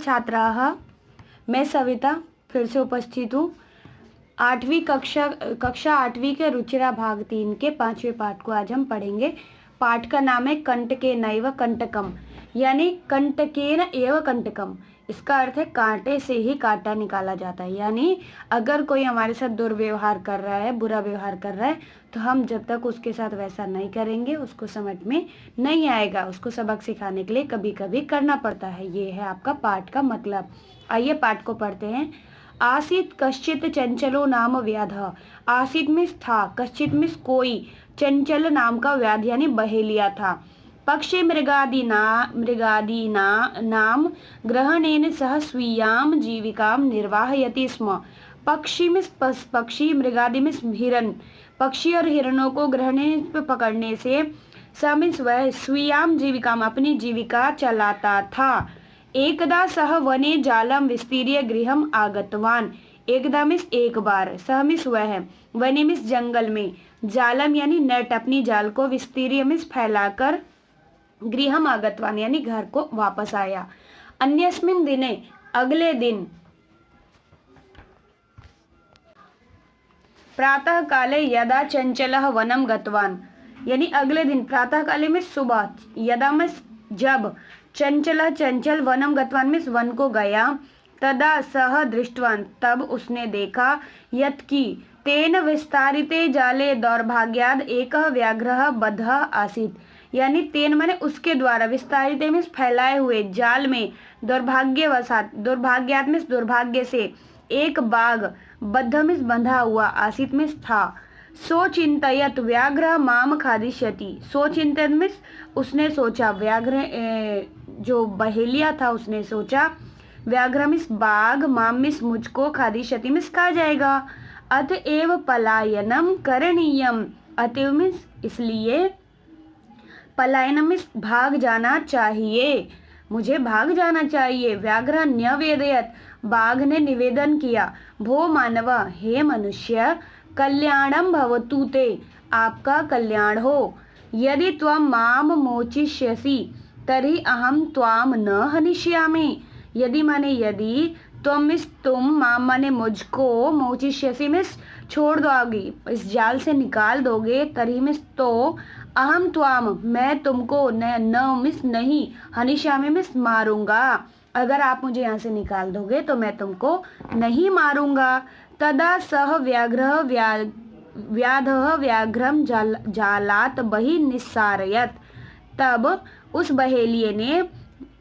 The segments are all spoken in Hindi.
छात्राः, मैं सविता फिर से उपस्थित हूँ। कक्षा 8वीं के रुचिरा भाग 3 के 5वें पाठ को आज हम पढ़ेंगे। पाठ का नाम है कंटकेनैव कंटकम, यानी कंटकेन एव कंटकम। इसका अर्थ है कांटे से ही कांटा निकाला जाता है। यानी अगर कोई हमारे साथ दुर्व्यवहार कर रहा है, बुरा व्यवहार कर रहा है, तो हम जब तक उसके साथ वैसा नहीं करेंगे उसको समझ में नहीं आएगा। उसको सबक सिखाने के लिए कभी कभी करना पड़ता है। ये है आपका पाठ का मतलब। आइए पाठ को पढ़ते हैं। आसीत कश्चित चंचलो नाम व्याध। आसीत मीन्स था, कश्चित मीन्स कोई, चंचल नाम का व्याध यानी बहेलिया था। पक्षे मृगादीना नाम ग्रहणेन सह स्वीयाम जीविकाम निर्वाहयति स्म। पक्षी में पक्षी, मृगादि में हिरण, पक्षी और हिरणों को ग्रहण पकड़ने से समिस वह स्वीयाम जीविकाम अपनी जीविका चलाता था। एकदा सह वने जालम विस्तीर्य गृहम आगतवान। एकदा मिस एक बार, सह मिस वह, वने मिस जंगल में, जालम यानी नेट अपनी जाल को, विस्तीर्य मिस फैलाकर, गृहम आगतवान यानी घर को वापस आया। अन्यस्मिन् दिने अगले दिन, प्रातः काले यदा चंचलः वनम गतवान यानी अगले दिन, प्रातः काले में सुबह, यदा में जब, चंचलः चंचल, वनम गतवान में वन को गया, तदा सह दृष्टवान तब उसने देखा, यत् की तेन विस्तारिते जाले दौर्भाग्याद एकः व्याघ्रः बद्धः आसीत् यानी तेन माने उसके द्वारा, विस्तारित में फैलाए हुए, जाल में, दुर्भाग्यवशात, दुर्भाग्यात में दुर्भाग्य से, एक बाघ, बद्ध में बंधा हुआ, आसित में था। सो चिंतयत व्याघ्र माम खादिष्यति। सो चिंतन में उसने सोचा, व्याघ्र जो बहेलिया था उसने सोचा, व्याघ्र मिस बाघ, माम मिस मुझको, खादिष्यति मिस खा जाएगा। अतएव पलायनम करणीयम, अतएव मिस इसलिए, पलायनम मिस भाग जाना चाहिए, मुझे भाग जाना चाहिए। व्याघ्र न्यवेदयत, बाघ ने निवेदन किया, भो मानव, हे मनुष्य, कल्याणम भवतु ते, आपका कल्याण हो। यदि त्वं माम मोचिष्यसि तर्हि अहम त्वाम न हनिष्यामि। यदि माने यदि, त्वं मिस तुम, माम माने मुझको, मोचिष्यसि मिस छोड़ दोगी, इस जाल से निकाल दोगे, तर्हि मिस तो, अहम त्वाम मैं तुमको, न मिस नहीं, हनिष्यामि मिस मारूंगा, अगर आप मुझे यहाँ से निकाल दोगे तो मैं तुमको नहीं मारूंगा। तदा सह व्याघ्र व्याधः व्याघ्रम जालात बहि निस्सारयत। तब उस बहेलिये ने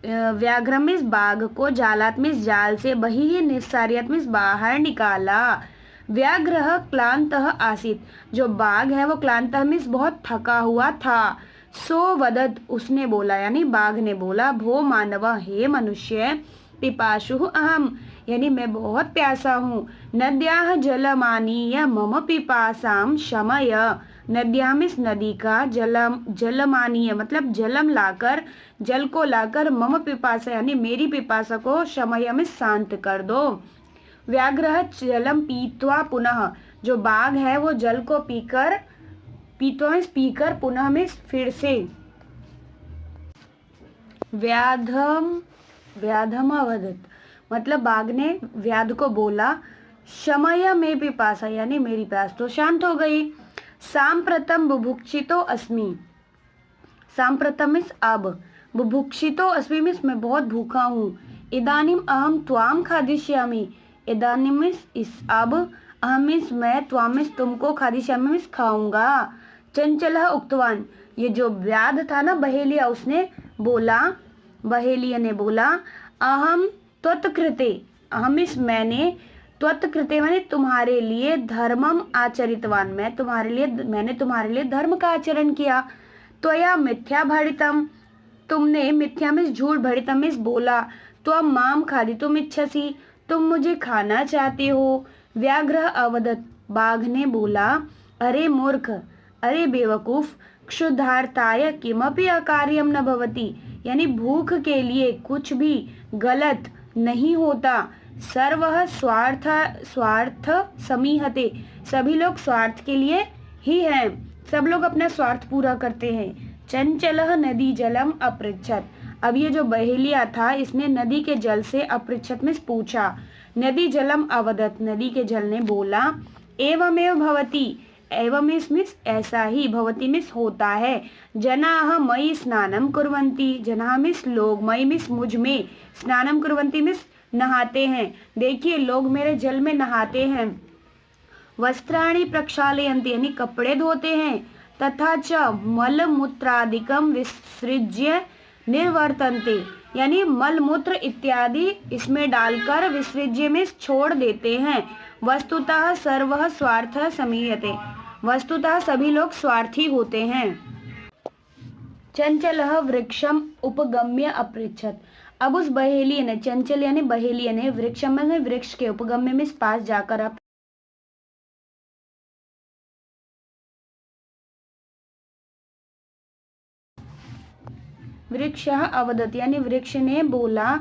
व्याघ्र मिस बाघ को, जालात मिस जाल से, बहि निस्सारयत मिस बाहर निकाला। व्याघ्र क्लांतः आसीत, जो बाघ है वो क्लांतः मिस बहुत थका हुआ था। सो वदत, उसने बोला यानी बाघ ने बोला, भो मानव, हे मनुष्य, पिपाशु अहम यानी मैं बहुत प्यासा हूँ। नद्याः जलमानीय मम पिपासाम शमय। नद्याः मिस नदी का, जलमानीय मतलब जलम लाकर, जल को लाकर, मम पिपासा यानी मेरी पिपासा को, शमय मिस शांत कर दो। व्याघ्र जलम पीत्वा पुनः, जो बाघ है वो जल को पीकर, पीत्वा में पीकर, पुनः में फिर से, व्याधम अवदत मतलब बाघ ने व्याध को बोला, शमय में पिपासा यानी मेरी प्यास तो शांत हो गई। सांप्रतम बुभुक्षितो अस्मि, सांप्रतम मिस अब, बुभुक्षितो अस्मि मिस मैं बहुत भूखा हूँ। इदानीम अहम त्वाम खादिष्यामि, इदानीम मिस इस अब, अहम मिस मैं, त्वाम मिस तुमको, खादिष्यामि मिस खाऊंगा। चंचलः उक्तवान, ये जो व्याध था ना बहेलिया, उसने बोला, बहेलिया ने बोला, अहम त्वत्कृते, अहम मिस मैंने, त्वत्कृते माने तुम्हारे लिए, धर्मम आचरितवान मैं तुम्हारे लिए, मैंने तुम्हारे लिए धर्म का आचरण किया। त्वया मिथ्या भरितम, तुमने, मिथ्या मिस झूठ, भरितम मिस बोला, त्वं माम खादितुम इच्छसि, तुम मुझे खाना चाहते हो। व्याघ्र अवदत, बाघ ने बोला, अरे मूर्ख, अरे बेवकूफ, क्षुधार्ताय किमपि अकार्यम न भवति यानी भूख के लिए कुछ भी गलत नहीं होता। सर्वः स्वार्थ समीहते, सभी लोग स्वार्थ के लिए ही हैं, सब लोग अपना स्वार्थ पूरा करते हैं। चंचलः नदी जलम अपृच्छत, अब ये जो बहेलिया था इसने नदी के जल से अपृच्छत में पूछा। नदी जलम अवदत, नदी के जल ने बोला, एवमेव भवती, एवं मिस ऐसा ही, भवती मिस होता है, जनाः मयि स्नानम कुर्वन्ति, जनाः मिस लोग, मयि मिस मुझ में, स्नानम कुर्वन्ति मिस नहाते हैं। देखिए लोग मेरे जल में नहाते हैं। वस्त्राणि प्रक्षालयन्ति यानी कपड़े धोते हैं। तथा च मल मूत्रादिकम विसृज्य निर्वर्तन्ते यानी मल मूत्र इत्यादि इसमें डालकर विसृज्य में छोड़ देते हैं। वस्तुतः सर्वः स्वार्थः समीयते, वस्तुतः सभी लोग स्वार्थी होते हैं। चंचलः वृक्षम उपगम्य अपृच्छत, अब उस बहेलिये ने, चंचल यानी बहेलिये ने, वृक्षम में वृक्ष के, उपगम्य में पास जाकर अब वृक्षः अवदत यानी वृक्ष ने बोला,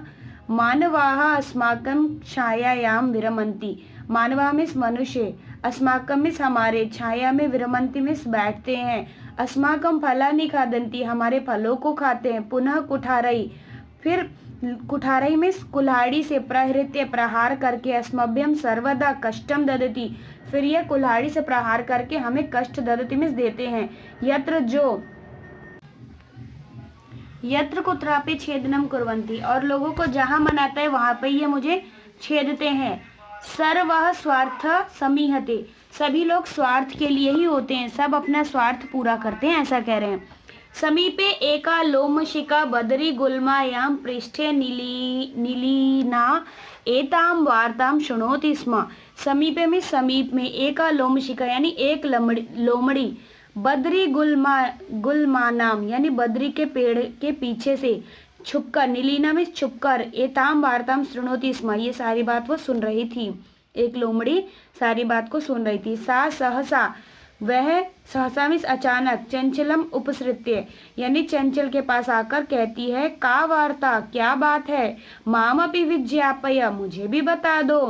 मानवाः अस्माकं छायायां विरमन्ति, मानवाः मीन्स मनुष्य, अस्माकं मीन्स हमारे, छाया में, विरमन्ति मीन्स बैठते हैं, अस्माकं फलानि खादन्ति हमारे फलों को खाते हैं, पुनः कुठारई, फिर कुठारई मीन्स कुल्हाड़ी से, प्रहृत्य प्रहार करके, अस्मभ्यम सर्वदा कष्टम ददति, फिर यह कुल्हाड़ी से प्रहार करके हमें कष्ट ददति मीन्स देते हैं। यत्र जो, यत्र कुत्रापि छेदनम कुर्वन्ति, और लोगों को जहां मन आता है वहां पे ये मुझे छेदते हैं। सर्वः स्वार्थ समीहते, सभी लोग स्वार्थ के लिए ही होते हैं, सब अपना स्वार्थ पूरा करते हैं, ऐसा कह रहे हैं। समीपे एका लोमशिका बदरी गुल्मायां पृष्ठे नीलीना एताम वार्ताम शृणोति स्म, समीपे में, समीप में, एका लोमशिका यानी एक लोमड़ी, बद्री गुल्मा नाम यानी बद्री के पेड़ के पीछे से छुपकर, नीलीना में छुपकर, एताम वार्ताम श्रृणोति स्म, ये सारी बात वो सुन रही थी, एक लोमड़ी सारी बात को सुन रही थी। सा सहसा, वह सहसा मीन्स अचानक, चंचलम उपसृत्य यानी चंचल के पास आकर कहती है, का वार्ता, क्या बात है, माम अपि विज्ञापय, मुझे भी बता दो।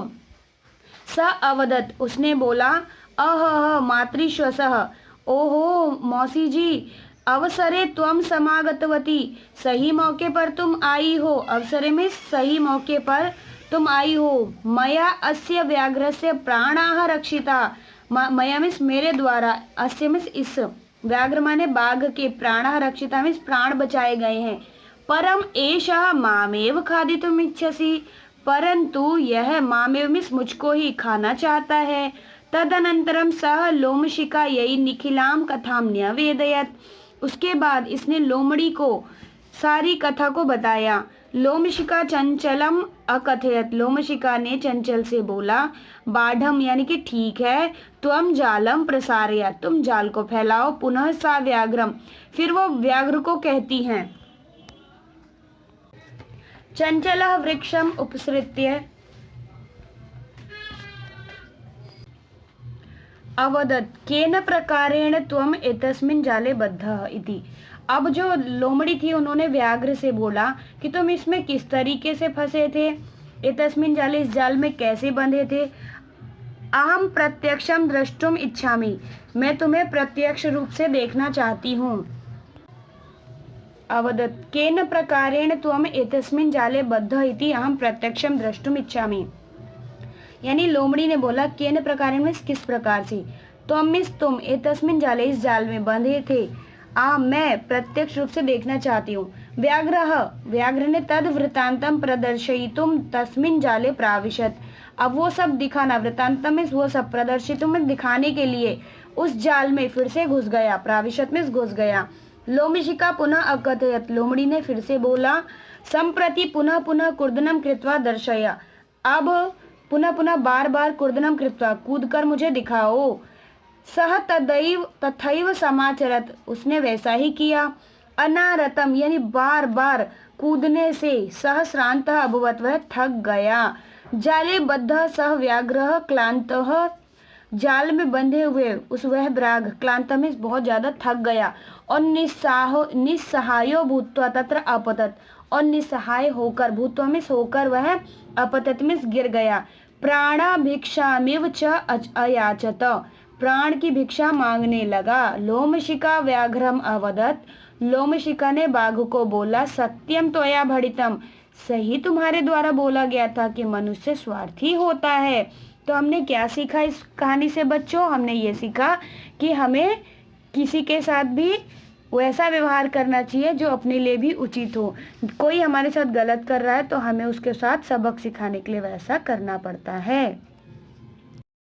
स अवदत, उसने बोला, अह मातृश्वसः, ओहो मौसी जी, अवसरे त्वम समागतवती, सही मौके पर तुम आई हो, अवसरे में सही मौके पर तुम आई हो। मया अस्य व्याघ्रस्य प्राणाः रक्षिता, मया मीन्स मेरे द्वारा, अस्य मीन्स इस, व्याघ्र माने बाघ के, प्राणाः रक्षिता मीन्स प्राण बचाए गए हैं। परम एषः मामेव खादितुम इच्छसि, परंतु यह मामेव मीन्स मुझको ही खाना चाहता है। तदनंतरम सह लोमशिका यही निखिलाम कथाम न्यवेदयत, उसके बाद इसने लोमड़ी को सारी कथा को बताया। लोमशिका चंचलम अकथयत, लोमशिका ने चंचल से बोला, बाढ़म यानी कि ठीक है, त्वम जालम प्रसारय, तुम जाल को फैलाओ। पुनः सा व्याघ्रम, फिर वो व्याघ्र को कहती हैं, चंचलः वृक्षम उपसृत्य अवदत, केन प्रकारेण त्वम एतस्मिन् जाले बद्धः इति। अब जो लोमड़ी थी उन्होंने व्याघ्र से बोला कि तुम इसमें किस तरीके से फंसे थे, एतस्मिन् जाले, इस जाल में कैसे बंधे थे। अहम प्रत्यक्षम द्रष्टुम इच्छामि, मैं तुम्हें प्रत्यक्ष रूप से देखना चाहती हूँ। अवदत, केन प्रकारेण त्वम एतस्मिन् जाले बद्धः इति अहम प्रत्यक्षम द्रष्टुम इच्छामि, यानी लोमड़ी ने बोला, केन प्रकार में किस प्रकार से, तो मिस तुम, एतस्मिन् जाले इस जाल में बंधे थे, मैं प्रत्यक्ष रूप से देखना चाहती हूँ। व्याघ्रः, व्याघ्र ने तद वृत्तांतम प्रदर्शयितुम तस्मिन् जाले प्राविशत, अब वो सब दिखाना, वृत्तांतम में वो सब प्रदर्शितुम में दिखाने के लिए उस जाल में फिर से घुस गया, प्राविशत में घुस गया। लोमशिका पुनः अकथयत, लोमड़ी ने फिर से बोला, संप्रति पुनः पुनः कुर्दनम कृत्वा दर्शय, अब पुनः पुनः बार बार कुर्दनम कृत्वा, कूद कर मुझे दिखाओ। सह तदैव तथैव समाचरत, उसने वैसा ही किया। अनारतम यानी बार बार कूदने से, सह श्रांतः अभवत, वह थक गया। जाले बद्ध सह व्याघ्रः क्लांतः, जाल में बंधे हुए उस वह व्याघ्र, क्लांत में बहुत ज्यादा थक गया। और निस्सहायो भूत्वा तत्र अपतत, और निस्सहाय होकर, भूत्वा में होकर वह अपतत में गिर गया। प्राणा भिक्षामिव च अयाचत, प्राण की भिक्षा मांगने लगा। लोमशिका व्याघ्रम अवदत, लोमशिखा ने बाघ को बोला, सत्यम त्वया भणितम्, सही तुम्हारे द्वारा बोला गया था कि मनुष्य स्वार्थी होता है। तो हमने क्या सीखा इस कहानी से बच्चों? हमने ये सीखा कि हमें किसी के साथ भी वैसा व्यवहार करना चाहिए जो अपने लिए भी उचित हो। कोई हमारे साथ गलत कर रहा है तो हमें उसके साथ सबक सिखाने के लिए वैसा करना पड़ता है।